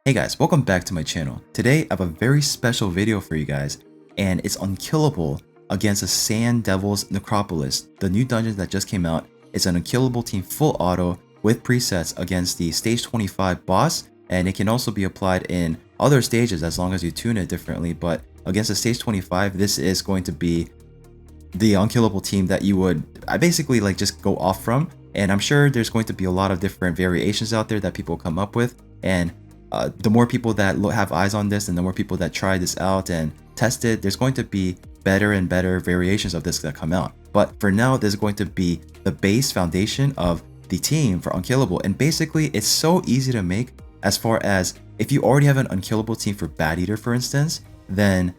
Hey guys, welcome back to my channel. Today I have a very special video for you guys, and it's Unkillable against the Sand Devils Necropolis, the new dungeon that just came out. It's an Unkillable team full auto with presets against the stage 25 boss, and it can also be applied in other stages as long as you tune it differently. But against the stage 25, this is going to be the Unkillable team that you would basically like just go off from. And I'm sure there's going to be a lot of different variations out there that people come up with, and the more people that have eyes on this and the more people that try this out and test it, there's going to be better and better variations of this that come out. But for now, this is going to be the base foundation of the team for Unkillable. And basically, it's so easy to make. As far as if you already have an Unkillable team for Bateater, for instance, then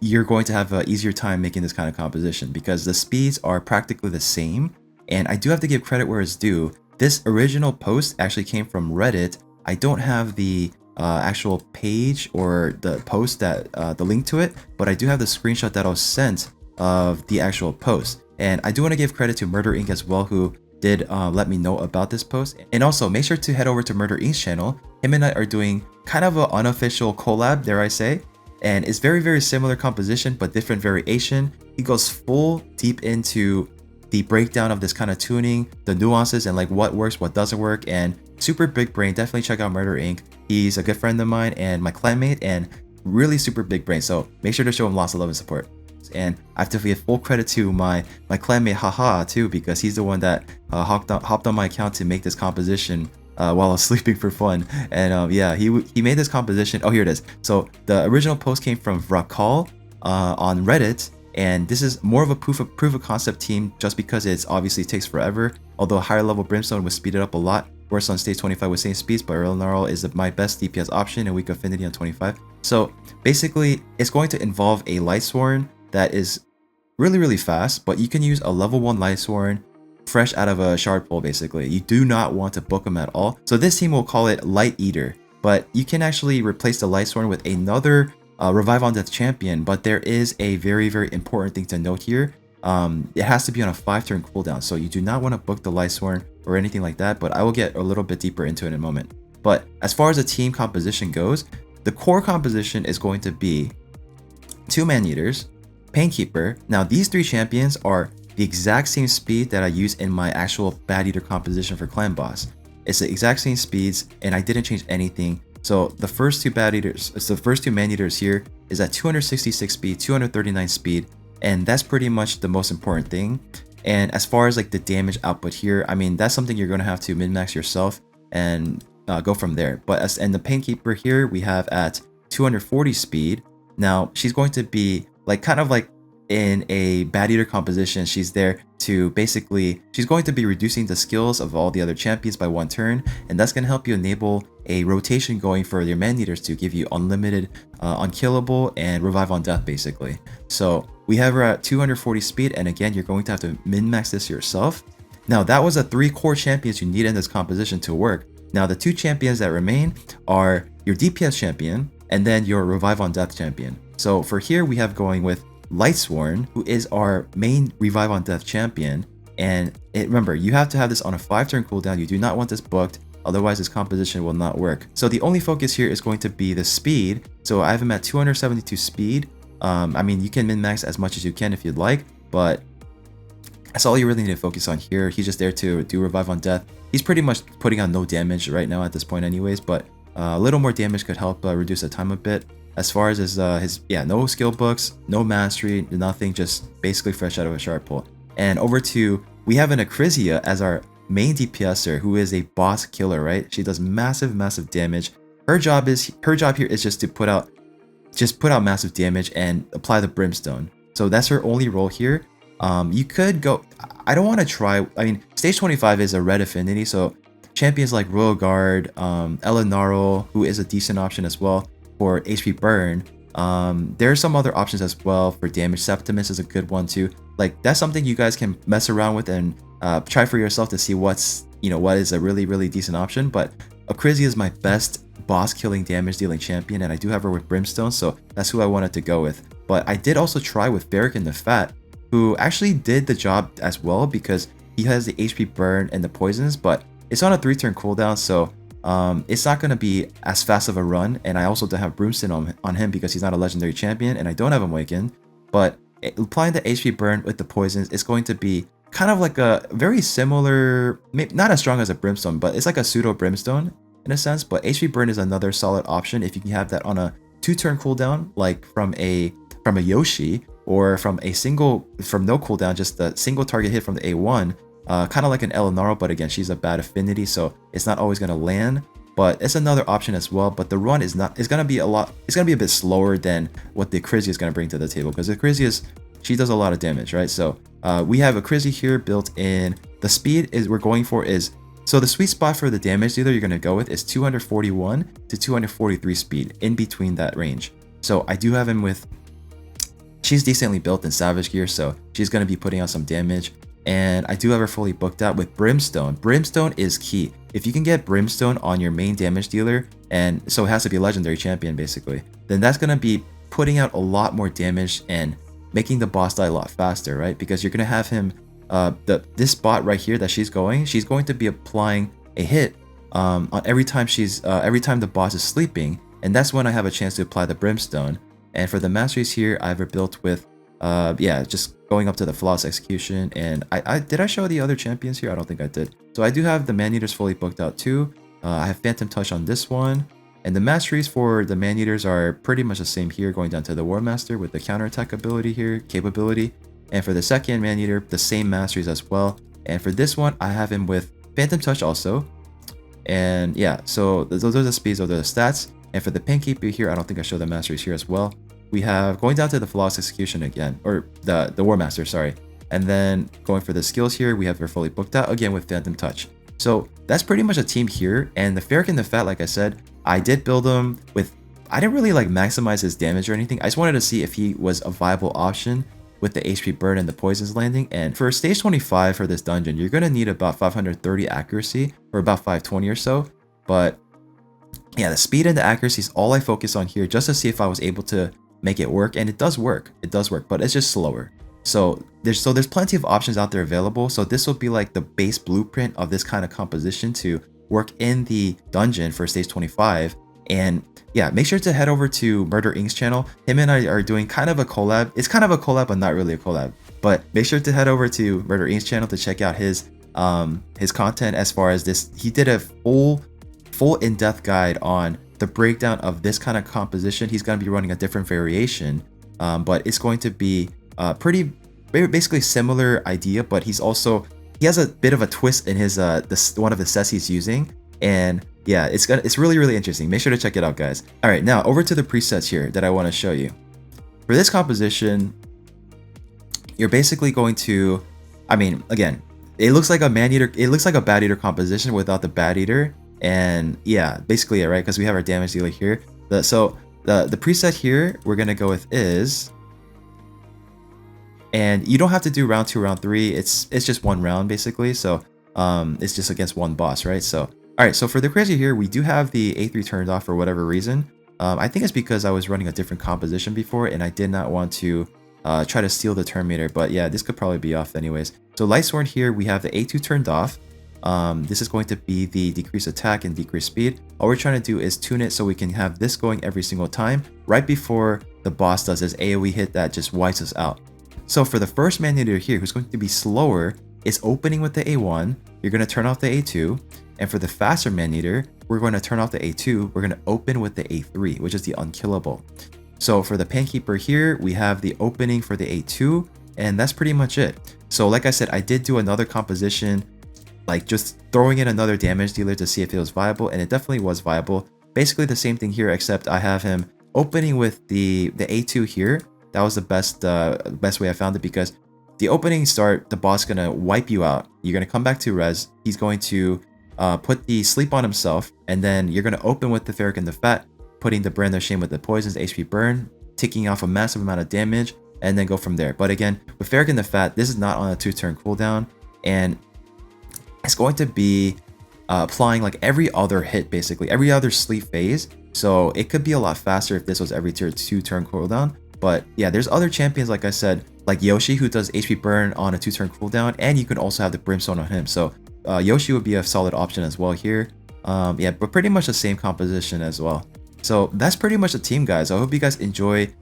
you're going to have an easier time making this kind of composition because the speeds are practically the same. And I do have to give credit where it's due. This original post actually came from Reddit. I don't have the actual page or the post that the link to it, but I do have the screenshot that I was sent of the actual post. And I do want to give credit to MurderInc as well, who did let me know about this post. And also make sure to head over to MurderInc's channel. Him and I are doing kind of an unofficial collab, dare I say. And it's very similar composition, but different variation. He goes full deep into the breakdown of this kind of tuning, the nuances, and like what works, what doesn't work, and super big brain. Definitely check out MurderInc. He's a good friend of mine and my clanmate, and really super big brain. So make sure to show him lots of love and support. And I have to give full credit to my clanmate Haha too, because he's the one that hopped on my account to make this composition while I was sleeping for fun. And yeah, he made this composition. Oh, here it is. So the original post came from Vrakal on Reddit. And this is more of a proof of concept team just because it's obviously takes forever. Although higher level Brimstone would speed it up a lot. Worse on stage 25 with same speeds, but Earl Gnarl is my best DPS option and weak affinity on 25. So basically, it's going to involve a Lightsworn that is really fast, but you can use a level 1 Lightsworn fresh out of a shard pool basically. You do not want to book them at all. So this team will call it LiQWYD, but you can actually replace the Lightsworn with another Revive on Death champion, but there is a very important thing to note here. It has to be on a 5-turn cooldown, so you do not want to book the Lightsworn or anything like that, but I will get a little bit deeper into it in a moment. But as far as the team composition goes, the core composition is going to be 2 Man-Eaters, Painkeeper. Now these 3 champions are the exact same speed that I use in my actual Bateater composition for Clanboss. It's the exact same speeds and I didn't change anything. So the first 2 Bateaters, the first 2 Man-Eaters here is at 266 speed, 239 speed, and that's pretty much the most important thing. And as far as like the damage output here, I mean, that's something you're going to have to min-max yourself and go from there. But and the Painkeeper here we have at 240 speed. Now she's going to be like kind of like in a Bateater composition. She's there to basically, she's going to be reducing the skills of all the other champions by 1 turn, and that's going to help you enable a rotation going for your Man-Eaters to give you unlimited Unkillable and Revive on Death basically. So we have her at 240 speed, and again, you're going to have to min-max this yourself. Now that was the 3 core champions you need in this composition to work. Now the 2 champions that remain are your DPS champion and then your Revive on Death champion. So for here we have going with Lightsworn, who is our main Revive on Death champion. And remember, you have to have this on a 5-turn cooldown. You do not want this booked, otherwise this composition will not work. So the only focus here is going to be the speed. So I have him at 272 speed. I mean, you can min-max as much as you can if you'd like, but that's all you really need to focus on here. He's just there to do Revive on Death. He's pretty much putting on no damage right now at this point anyways, but a little more damage could help reduce the time a bit. As far as his no skill books, no mastery, nothing, just basically fresh out of a shard pool. And over to, we have an Acrizia as our main DPSer, who is a boss killer, right? She does massive damage. Her job here is just to put out massive damage and apply the Brimstone. So that's her only role here. You could go, I don't want to try, I mean, stage 25 is a red affinity, so champions like Royal Guard, Elenaro, who is a decent option as well for HP burn. There are some other options as well for damage. Septimus is a good one too. Like, that's something you guys can mess around with and try for yourself to see what is a really decent option. But Acrizia is my best boss killing damage dealing champion, and I do have her with Brimstone, so that's who I wanted to go with. But I did also try with Barrican the Fat, who actually did the job as well because he has the HP burn and the poisons, but it's on a 3-turn cooldown, so it's not going to be as fast of a run. And I also don't have Brimstone on him because he's not a legendary champion, and I don't have him awakened. But applying the HP burn with the poisons is going to be kind of like a very similar, maybe not as strong as a Brimstone, but it's like a pseudo Brimstone in a sense. But HP burn is another solid option if you can have that on a 2-turn cooldown, like from a Yoshi, or from no cooldown, just a single target hit from the A1. Kind of like an Eleonaro, but again, she's a bad affinity, so it's not always going to land. But it's another option as well. But the run is not. It's gonna be a bit slower than what the Crizzy is gonna bring to the table, because the Crizzy she does a lot of damage, right? So we have a Crizzy here built in. The speed we're going for is, so the sweet spot for the damage dealer you're gonna go with is 241 to 243 speed, in between that range. So I do have him with. She's decently built in Savage Gear, so she's gonna be putting out some damage. And I do have her fully booked out with Brimstone. Brimstone is key. If you can get Brimstone on your main damage dealer, and so it has to be a legendary champion basically, then that's going to be putting out a lot more damage and making the boss die a lot faster, right? Because you're going to have him, this spot right here that she's going to be applying a hit on every time the boss is sleeping, and that's when I have a chance to apply the Brimstone. And for the masteries here, I have her built with just going up to the flawless execution. And did I show the other champions here? I don't think I did. So I do have the man-eaters fully booked out too. I have Phantom Touch on this one, and the masteries for the man-eaters are pretty much the same here, going down to the War Master with the counterattack ability here, capability. And for the second man-eater, the same masteries as well. And for this one, I have him with Phantom Touch also. And yeah, so those are the speeds, those are the stats. And for the Penkeeper here, I don't think I showed the masteries here as well. We have going down to the flawless execution again, or the War Master, sorry. And then going for the skills here, we have her fully booked out again with Phantom Touch. So that's pretty much a team here. And the Ferric and the Fat, like I said, I did build him with, I didn't really like maximize his damage or anything. I just wanted to see if he was a viable option with the HP burn and the poisons landing. And for stage 25 for this dungeon, you're going to need about 530 accuracy, or about 520 or so. But yeah, the speed and the accuracy is all I focus on here, just to see if I was able to make it work. And it does work, but it's just slower. So there's plenty of options out there available. So this will be like the base blueprint of this kind of composition to work in the dungeon for stage 25. And yeah, make sure to head over to MurderInc's channel. Him and I are doing kind of a collab. It's kind of a collab, but not really a collab. But make sure to head over to MurderInc's channel to check out his content as far as this. He did a full in-depth guide on the breakdown of this kind of composition. He's going to be running a different variation, but it's going to be basically similar idea, but he has a bit of a twist in his one of the sets he's using. And yeah, it's really interesting. Make sure to check it out, guys. All right, now over to the presets here that I want to show you. For this composition, you're basically going to, I mean, again, it looks like a man-eater, it looks like a Bateater composition without the Bateater. And yeah, basically, right, because we have our damage dealer here. So the preset here we're gonna go with is, and you don't have to do round 2, round 3. It's just one round basically. So it's just against one boss, right? So all right, so for the crazy here, we do have the A3 turned off for whatever reason. I think it's because I was running a different composition before, and I did not want to try to steal the turn meter. But yeah, this could probably be off anyways. So Light Sword here, we have the A2 turned off. This is going to be the decrease attack and decrease speed. All we're trying to do is tune it so we can have this going every single time right before the boss does his AoE hit that just wipes us out. So for the first man-eater here, who's going to be slower, is opening with the A1. You're going to turn off the A2. And for the faster man-eater, we're going to turn off the A2. We're going to open with the A3, which is the Unkillable. So for the Penkeeper here, we have the opening for the A2, and that's pretty much it. So like I said, I did do another composition, like just throwing in another damage dealer to see if it was viable, and it definitely was viable. Basically the same thing here, except I have him opening with the A2 here. That was the best way I found it, because the opening start, the boss is gonna wipe you out. You're gonna come back to res. He's going to put the sleep on himself, and then you're gonna open with the Ferric and the Fat, putting the Brand of Shame with the poisons, HP burn, ticking off a massive amount of damage, and then go from there. But again, with Ferric and the Fat, this is not on a 2-turn cooldown, and it's going to be applying like every other hit, basically every other sleep phase. So it could be a lot faster if this was every 2-turn cooldown. But yeah, there's other champions, like I said, like Yoshi, who does HP burn on a 2-turn cooldown, and you can also have the Brimstone on him. So Yoshi would be a solid option as well here. Yeah, but pretty much the same composition as well. So that's pretty much the team, guys. I hope you guys enjoy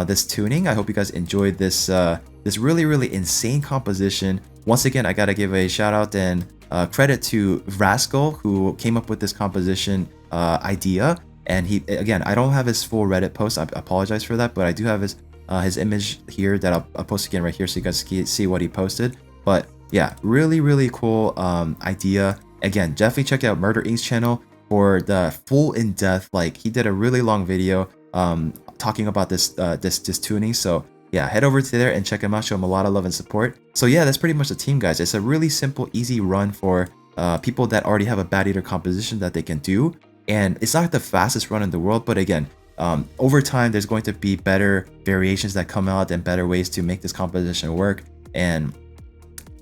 this tuning. I hope you guys enjoyed this this really insane composition. Once again, I gotta give a shout out and credit to Rascal, who came up with this composition idea. And he, again, I don't have his full Reddit post. I apologize for that, but I do have his image here that I'll post again right here so you guys can see what he posted. But yeah, really cool idea. Again, definitely check out MurderInc's channel for the full in-depth, like he did a really long video talking about this this tuning. So yeah, head over to there and check him out, show him a lot of love and support. So yeah, that's pretty much the team, guys. It's a really simple, easy run for people that already have a Bateater composition that they can do. And it's not the fastest run in the world, but again, over time, there's going to be better variations that come out and better ways to make this composition work. And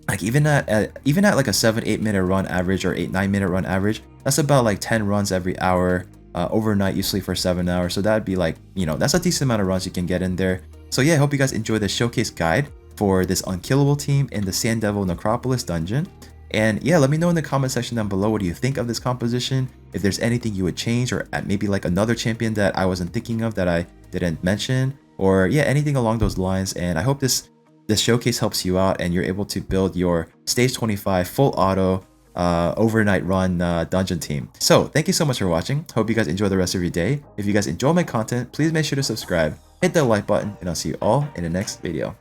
like even at like a 7-8 minute run average or 8-9 minute run average, that's about like 10 runs every hour overnight. You sleep for 7 hours, so that'd be like, you know, that's a decent amount of runs you can get in there. So yeah, I hope you guys enjoy the showcase guide for this Unkillable team in the Sand Devil Necropolis dungeon. And yeah, let me know in the comment section down below, what do you think of this composition? If there's anything you would change, or maybe like another champion that I wasn't thinking of that I didn't mention, or yeah, anything along those lines. And I hope this showcase helps you out and you're able to build your stage 25 full auto overnight run dungeon team. So thank you so much for watching. Hope you guys enjoy the rest of your day. If you guys enjoy my content, please make sure to subscribe, hit that like button, and I'll see you all in the next video.